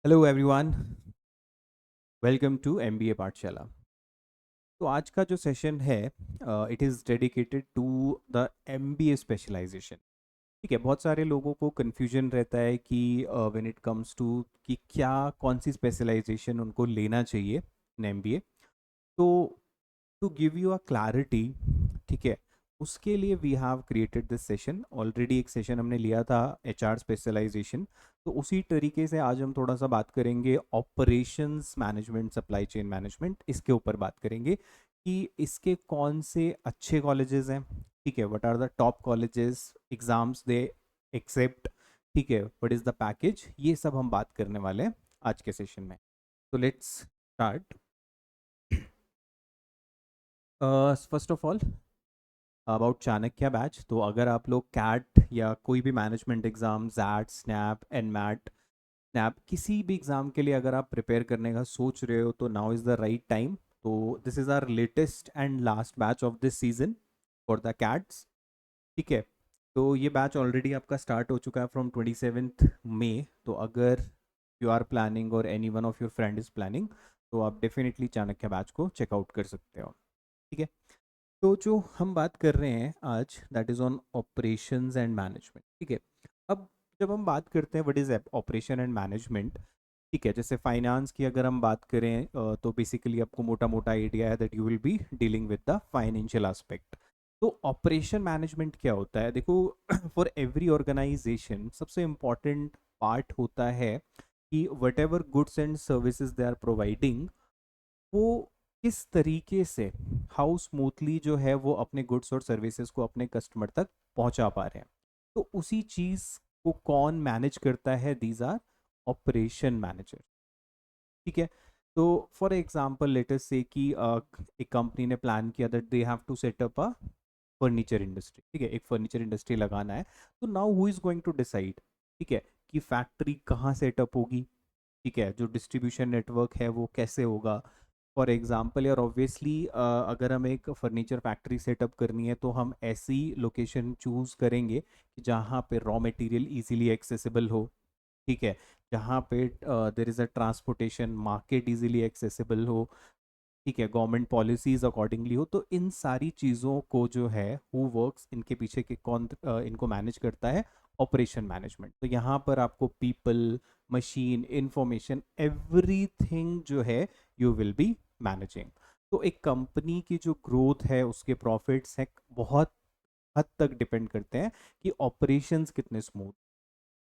Hello everyone, welcome to MBA Pathshala. तो आज का जो सेशन है it is dedicated to the MBA specialisation. ठीक है, बहुत सारे लोगों को कन्फ्यूजन रहता है कि व्हेन इट कम्स टू कि क्या कौन सी स्पेशलाइजेशन उनको लेना चाहिए इन एमबीए। तो to give you a clarity, ठीक है, उसके लिए we have created this session. Already एक सेशन हमने लिया था एचआर स्पेशलाइजेशन। तो उसी तरीके से आज हम थोड़ा सा बात करेंगे operations management, supply chain management, इसके ऊपर बात करेंगे कि इसके कौन से अच्छे कॉलेजेस हैं। ठीक है, what are the top colleges, exams they accept, ठीक है, व्हाट इज द पैकेज, ये सब हम बात करने वाले हैं आज के सेशन में। तो let's start. First of all about Chanakya batch. तो अगर आप लोग कैट या कोई भी management exam, XAT, SNAP, NMAT, SNAP, किसी भी एग्जाम के लिए अगर आप प्रिपेयर करने का सोच रहे हो तो now is the right time. तो this is our latest and last batch of this season for the CATs. ठीक है, तो ये बैच ऑलरेडी आपका स्टार्ट हो चुका है फ्रॉम 27 मई। तो अगर यू आर प्लानिंग और any one of your friend is planning तो आप डेफिनेटली चाणक्य बैच को चेकआउट कर सकते हो। ठीक है, तो जो हम बात कर रहे हैं आज that is on operations and management. ठीक है, अब जब हम बात करते हैं what is operation and management, ठीक है, जैसे फाइनेंस की अगर हम बात करें तो बेसिकली आपको मोटा मोटा आइडिया है that you will be dealing with the financial aspect. तो ऑपरेशन मैनेजमेंट क्या होता है, देखो फॉर एवरी ऑर्गेनाइजेशन सबसे इम्पॉर्टेंट पार्ट होता है कि whatever goods and services they are providing, वो किस तरीके से, हाउ स्मूथली जो है वो अपने गुड्स और सर्विसेज को अपने कस्टमर तक पहुंचा पा रहे हैं। तो उसी चीज को कौन मैनेज करता है, दीज आर ऑपरेशन मैनेजर। ठीक है, तो फॉर एग्जांपल लेट अस से कि एक कंपनी ने प्लान किया that they have to set up a furniture industry. ठीक है, एक फर्नीचर इंडस्ट्री लगाना है। तो now who is going to decide, ठीक है, कि फैक्ट्री कहाँ सेटअप होगी, ठीक है, जो डिस्ट्रीब्यूशन नेटवर्क है वो कैसे होगा। फॉर एग्जांपल यार ऑब्वियसली अगर हमें एक फर्नीचर फैक्ट्री सेटअप करनी है तो हम ऐसी लोकेशन चूज करेंगे कि जहाँ पे रॉ मटेरियल इजीली एक्सेसिबल हो। ठीक है, जहाँ पे there is a transportation, market easily accessible हो। ठीक है, गवर्नमेंट पॉलिसीज अकॉर्डिंगली हो। तो इन सारी चीज़ों को जो है हु वर्क्स, इनके पीछे के कौन इनको मैनेज करता है, ऑपरेशन मैनेजमेंट। तो यहाँ पर आपको पीपल, मशीन, इंफॉर्मेशन, एवरीथिंग जो है यू विल बी मैनेजिंग। तो एक कंपनी की जो ग्रोथ है, उसके प्रॉफिट्स है, बहुत हद तक डिपेंड करते हैं कि ऑपरेशंस कितने स्मूथ,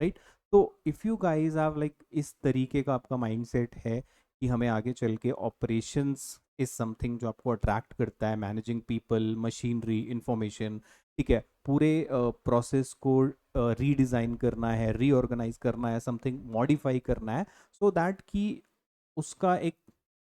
राइट। तो if you guys have like इस तरीके का आपका माइंडसेट है कि हमें आगे चल के ऑपरेशंस इज समथिंग जो आपको अट्रैक्ट करता है, मैनेजिंग पीपल, मशीनरी, इंफॉर्मेशन, ठीक है, पूरे प्रोसेस को रीडिज़ाइन करना है, रीऑर्गेनाइज करना है, समथिंग मॉडिफाई करना है सो दैट कि उसका एक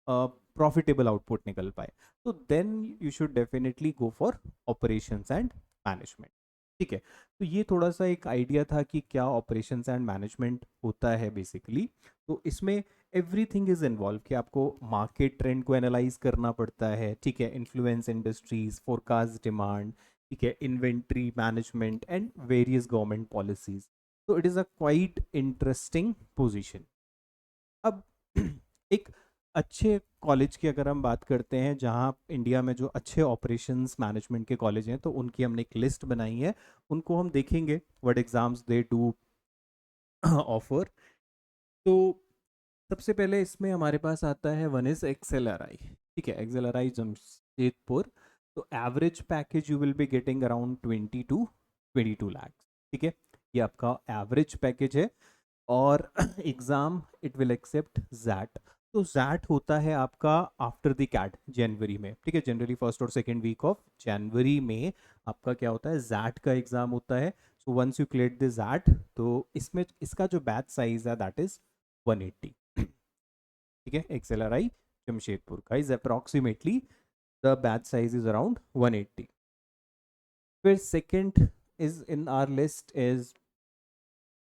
प्रॉफिटेबल आउटपुट निकल पाए, तो then you should definitely go for operations and management. ठीक है, तो ये थोड़ा सा एक आइडिया था कि क्या ऑपरेशंस एंड मैनेजमेंट होता है बेसिकली। तो इसमें एवरीथिंग इज इन्वॉल्व कि आपको मार्केट ट्रेंड को एनालाइज करना पड़ता है, ठीक है, इन्फ्लुएंस इंडस्ट्रीज, फोरकास्ट डिमांड, ठीक है, inventory management and various government policies. तो it is a quite interesting position. अब एक अच्छे कॉलेज की अगर हम बात करते हैं, जहाँ इंडिया में जो अच्छे ऑपरेशंस मैनेजमेंट के कॉलेज हैं, तो उनकी हमने एक लिस्ट बनाई है। उनको हम देखेंगे what exams they do offer. तो सबसे पहले इसमें हमारे पास आता है वन इज एक्सेलआरआई। ठीक है, एक्सेलआरआई जमशेदपुर। तो average package you will be getting around 20 to 22 lakh. ठीक है, ये आपका एवरेज पैकेज है। और exam it will accept XAT. तो जैट होता है आपका आफ्टर द कैट जनवरी में। ठीक है, जनवरी फर्स्ट और सेकेंड वीक ऑफ जनवरी में आपका क्या होता है, जैट का एग्ज़ाम होता है। So once you clear the XAT, तो इसमें इसका जो बैच साइज है दैट इज 180। ठीक है, एक्सेलआरआई जमशेदपुर का is approximately the batch size is around 180। फिर second is in our list is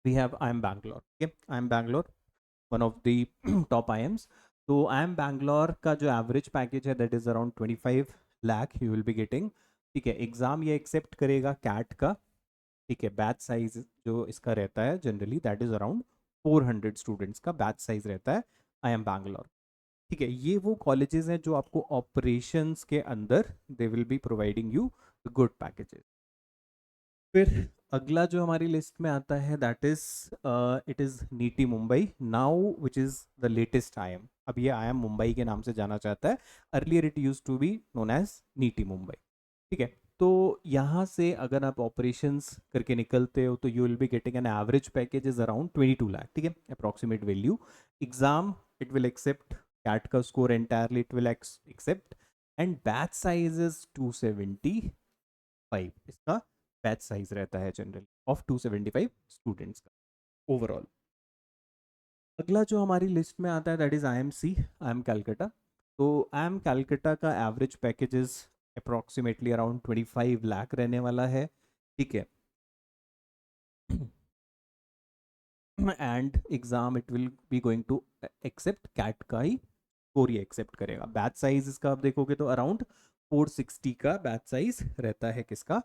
we have I M Bangalore. ठीक है, I M Bangalore, one of the top IIMs। तो आई एम बैंगलोर का जो एवरेज पैकेज है that is around 25 lakh you will be getting. ठीक है, exam ये एक्सेप्ट करेगा कैट का। ठीक है, बैच साइज जो इसका रहता है generally that is around 400 students का बैच साइज रहता है IIM बैंगलोर। ठीक है, ये वो कॉलेजेस हैं जो आपको ऑपरेशंस के अंदर they will be providing you good packages. फिर अगला जो हमारी लिस्ट में आता है that is it is neat Mumbai now which is the latest IIM। अब ये IIM मुंबई के नाम से जाना चाहता है, earlier it use to be known as NITIE Mumbai. ठीक है, तो यहाँ से अगर आप ऑपरेशंस करके निकलते हो तो you will be getting an average package is around 22 lakh. ठीक है, approximate value. Exam it will accept CAT का score entirely it will accept, and batch size is 275 इसका बैच साइज रहता है जनरली ऑफ 275 स्टूडेंट्स का ओवरऑल। अगला जो हमारी लिस्ट में आता है that is IIMC, IIM Calcutta. तो IIM कैलकाटा का average packages approximately around 25 lakh रहने वाला है। ठीक है, and exam it will be going to accept CAT का ही स्कोर ये एक्सेप्ट करेगा। बैच साइज इसका आप देखोगे तो अराउंड 460 का बैच साइज रहता है किसका,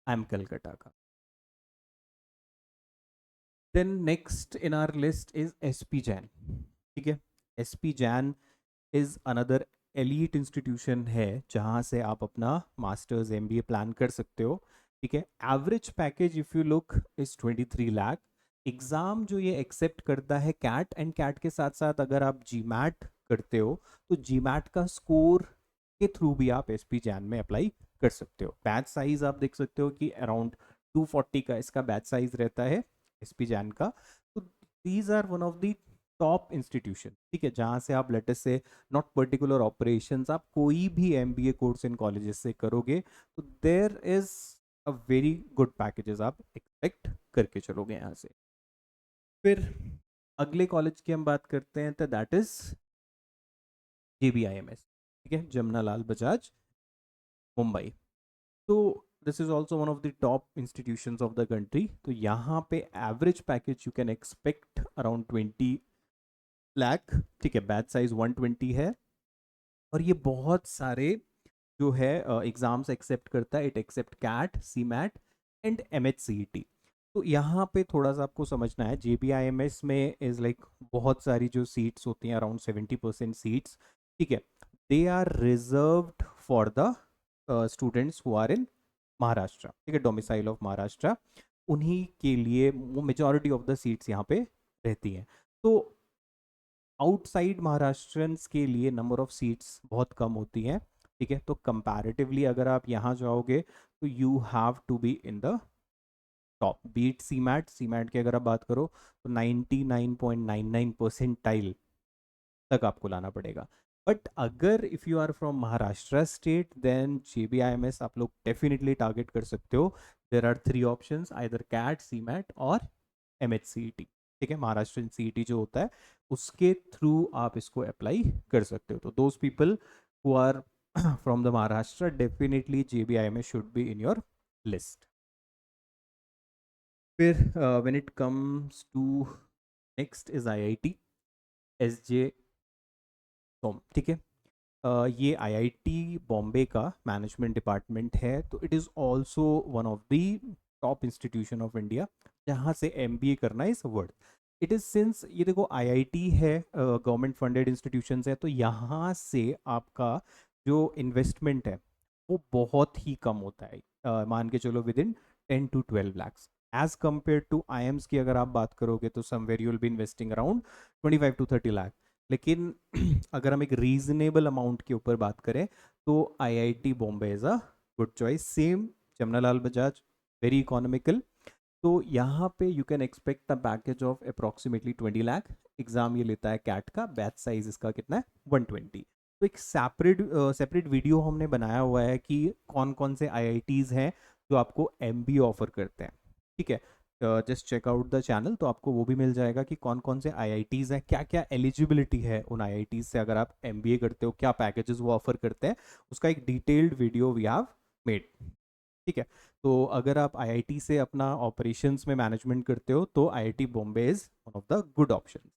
IIM कलकत्ता का। Then next in our list is SP Jain. ठीक है, SP Jain is another elite institution है जहाँ से आप अपना मास्टर्स MBA प्लान कर सकते हो। ठीक है, average package if you look is 23 lakh. Exam जो ये एक्सेप्ट करता है कैट, एंड कैट के साथ साथ अगर आप GMAT करते हो तो GMAT का स्कोर के थ्रू भी आप SP जैन में अप्लाई कर सकते हो। बैच साइज आप देख सकते हो कि अराउंड 240 का इसका बैच साइज रहता है SP जैन का। तो these are one of the top institution. ठीक है, जहाँ से आप लेटेस्ट से नॉट पर्टिकुलर ऑपरेशंस आप कोई भी MBA कोर्स इन कॉलेजेस से करोगे तो there is a very good packages आप एक्सपेक्ट करके चलोगे यहाँ से। फिर अगले कॉलेज की हम बात करते हैं तो दैट इज JBIMS। ठीक है, जमुना लाल बजाज मुंबई। तो this is also one of the top institutions of the country. तो यहाँ पे average package you can expect around 20 lakh. ठीक है, बैच साइज 120 है, और ये बहुत सारे जो है एग्जाम्स एक्सेप्ट करता है। It accept CAT, CMAT and MHCET। तो यहाँ पे थोड़ा सा आपको समझना है, JBIMS में इज लाइक बहुत सारी जो सीट्स होती हैं अराउंड 70% सीट्स। ठीक है, they are reserved for the students who are in Maharashtra. ठीक है, डोमिसाइल ऑफ महाराष्ट्र, उन्हीं के लिए वो मेजॉरिटी ऑफ द सीट्स यहाँ पे रहती हैं। तो आउटसाइड महाराष्ट्रंस के लिए नंबर ऑफ सीट्स बहुत कम होती हैं। ठीक है, तो कंपैरेटिवली अगर आप यहाँ जाओगे तो you have to be in the top beat CMAT की अगर आप बात करो तो 99.99 परसेंटाइल तक आपको लाना पड़ेगा। बट अगर if you are from Maharashtra state then JBIMS आप लोग डेफिनेटली टारगेट कर सकते हो। There are 3 options, either CAT, CMAT और MHCET। ठीक है, महाराष्ट्र CET जो होता है उसके थ्रू आप इसको अप्लाई कर सकते हो। तो those people who are from the Maharashtra definitely JBIMS should be in your list. फिर when it comes to next is IIT SJ SOM. ठीक है, ये IIT बॉम्बे का मैनेजमेंट डिपार्टमेंट है। तो it is also one of the top institution of India जहाँ से MBA करना is worth it is. Since ये देखो IIT है, गवर्नमेंट फंडेड इंस्टीट्यूशन है, तो यहाँ से आपका जो इन्वेस्टमेंट है वो बहुत ही कम होता है। मान के चलो within 10 to 12 lakhs, as compare to IIMs की अगर आप बात करोगे तो somewhere you will be investing around 25 to 30 lakh. लेकिन अगर हम एक रीजनेबल अमाउंट के ऊपर बात करें तो IIT Bombay is a good choice. Same Jamnalal Bajaj, very economical. तो यहाँ पे you can expect the package of approximately 20 lakh. Exam ये लेता है कैट का, बैच साइज इसका कितना है 120। तो एक सेपरेट वीडियो हमने बनाया हुआ है कि कौन कौन से IITs हैं जो आपको MBA ऑफर करते हैं। ठीक है, just check out the channel, तो आपको वो भी मिल जाएगा कि कौन कौन से IITs हैं, क्या क्या एलिजिबिलिटी है उन IITs से अगर आप MBA करते हो, क्या पैकेजेस वो ऑफर करते हैं। उसका एक detailed video we have made. ठीक है, तो अगर आप IIT से अपना ऑपरेशंस में मैनेजमेंट करते हो तो IIT Bombay is one of the good option.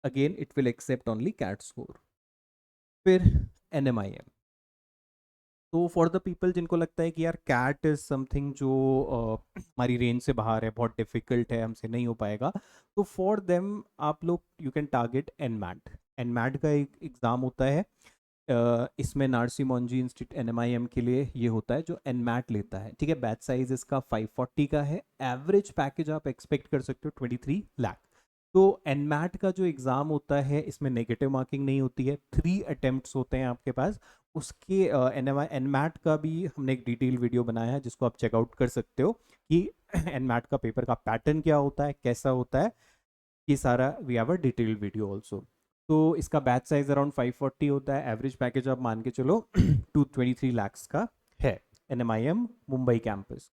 Again it will accept only CAT score. फिर NMIM। तो फॉर द पीपल जिनको लगता है कि यार कैट इज़ समथिंग जो हमारी रेंज से बाहर है, बहुत डिफिकल्ट है, हमसे नहीं हो पाएगा, तो फॉर देम आप लोग you can target NMAT. NMAT का एक एग्ज़ाम होता है, इसमें नार्सी मोंजी इंस्टीट्यूट एनएमआईएम के लिए ये होता है जो एनमैट लेता है, ठीक है। बैच साइज इसका 540 का है, एवरेज पैकेज आप एक्सपेक्ट कर सकते हो 23 लाख। तो एनमैट का जो एग्ज़ाम होता है इसमें नेगेटिव मार्किंग नहीं होती है, 3 अटेम्प्ट्स होते हैं आपके पास। उसके एनमैट का भी हमने एक डिटेल वीडियो बनाया है जिसको आप चेकआउट कर सकते हो कि एनमैट का पेपर का पैटर्न क्या होता है, कैसा होता है, ये सारा we have a detailed video also. तो इसका बैच साइज अराउंड 540 होता है, एवरेज पैकेज आप मान के चलो 223 लैक्स का है, एनएमआईएम मुंबई कैंपस।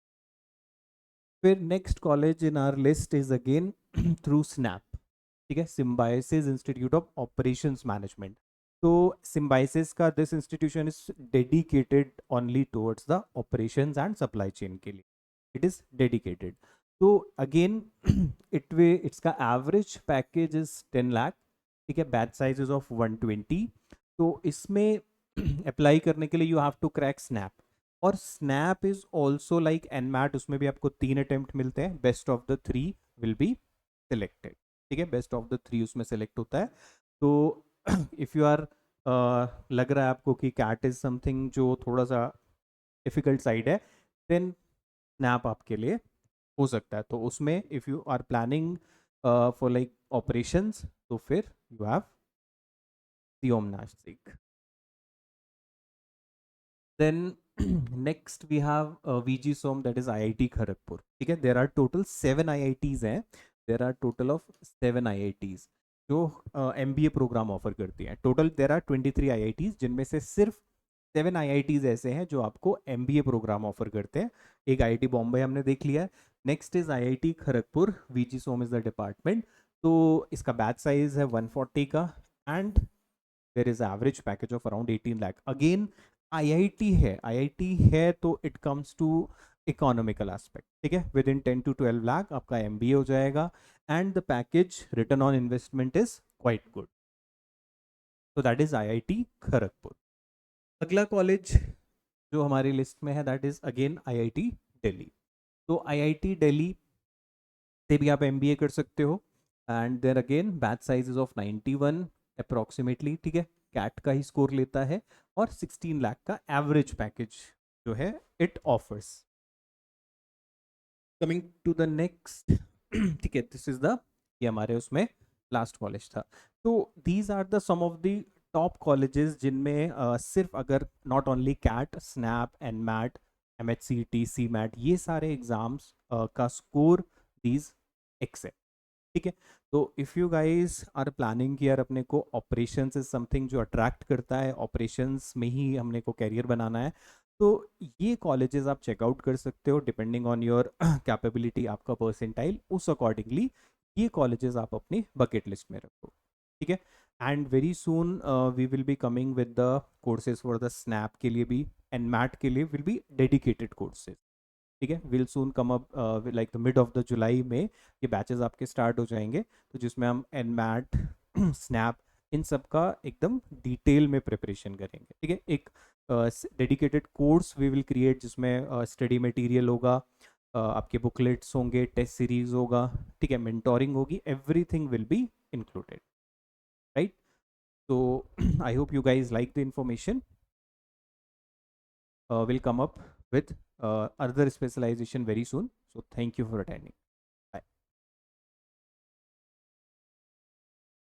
फिर next college in our list is again through SNAP, ठीक है, Symbiosis Institute of Operations Management. तो सिम्बायोसिस का this institution is dedicated only towards the operations and supply chain के लिए, इट इज डेडिकेटेड। तो again इसका average package is 10 lakh, ठीक है, बैच साइज इज ऑफ 120। तो इसमें अप्लाई करने के लिए you have to crack SNAP, और SNAP is also like NMAT, उसमें भी आपको 3 अटेम्प्ट मिलते हैं, best of the 3 will be selected, ठीक है, बेस्ट ऑफ द 3 उसमें सेलेक्ट होता है। तो इफ़ यू आर लग रहा है आपको कि कैट इज समथिंग जो थोड़ा सा डिफिकल्ट साइड है, देन स्नैप आपके लिए हो सकता है। तो उसमें if you are planning for like operations, तो फिर you have SIOM Nashik. Then next we have VG Som, that is IIT Kharagpur. ठीक है, there are total 7 IITs हैं, there are total of 7 IITs जो MBA प्रोग्राम ऑफर करती हैं। Total there are 23 IITs जिनमें से सिर्फ 7 IITs ऐसे हैं जो आपको MBA प्रोग्राम ऑफर करते हैं। एक IIT बॉम्बे हमने देख लिया है, next is IIT Kharagpur, VG Som is the department. तो इसका बैच साइज है 140 का, and there is average package of around 18 lakh. Again IIT है तो it comes to economical aspect, ठीक है, विद इन 10 to 12 लाख आपका एमबीए हो जाएगा, and the package return on investment is quite good. तो दैट इज आईआईटी खड़गपुर। अगला कॉलेज जो हमारी लिस्ट में है that is again IIT Delhi. तो आईआईटी दिल्ली से भी आप एमबीए कर सकते हो, and there again batch size is of 91 approximately, ठीक है, कैट का ही स्कोर लेता है, और 16 लाख का एवरेज पैकेज जो है it offers. Coming to the next, ठीक है, दिस इज द, ये हमारे उसमें लास्ट कॉलेज था। तो these are the some of the top colleges जिनमें सिर्फ अगर not only CAT, SNAP, NMAT, MHCT, CMAT, ये सारे एग्जाम्स का स्कोर दीज एक्सेप्ट, ठीक है। तो if you guys are planning कि यार अपने को ऑपरेशंस इज समथिंग जो अट्रैक्ट करता है, ऑपरेशंस में ही हमने को कैरियर बनाना है, तो ये कॉलेजेस आप चेकआउट कर सकते हो डिपेंडिंग ऑन योर कैपेबिलिटी, आपका परसेंटाइल, उस अकॉर्डिंगली ये कॉलेजेस आप अपनी बकेट लिस्ट में रखो, ठीक है। And very soon we will be coming with the courses for the SNAP के लिए भी, एंड मैट के लिए विल बी डेडिकेटेड कोर्सेज, ठीक है। Will soon come up like the mid of the जुलाई में ये बैचेस आपके स्टार्ट हो जाएंगे, तो जिसमें हम एनमैट, स्नैप, इन सब का एकदम डिटेल में प्रिपरेशन करेंगे, ठीक है। एक dedicated course we will create जिसमें स्टडी मटेरियल होगा, आपके बुकलेट्स होंगे, टेस्ट सीरीज होगा, ठीक है, मेंटोरिंग होगी, everything will be included, right. So I hope you guys like the information. We'll come up with other specialization very soon. So thank you for attending.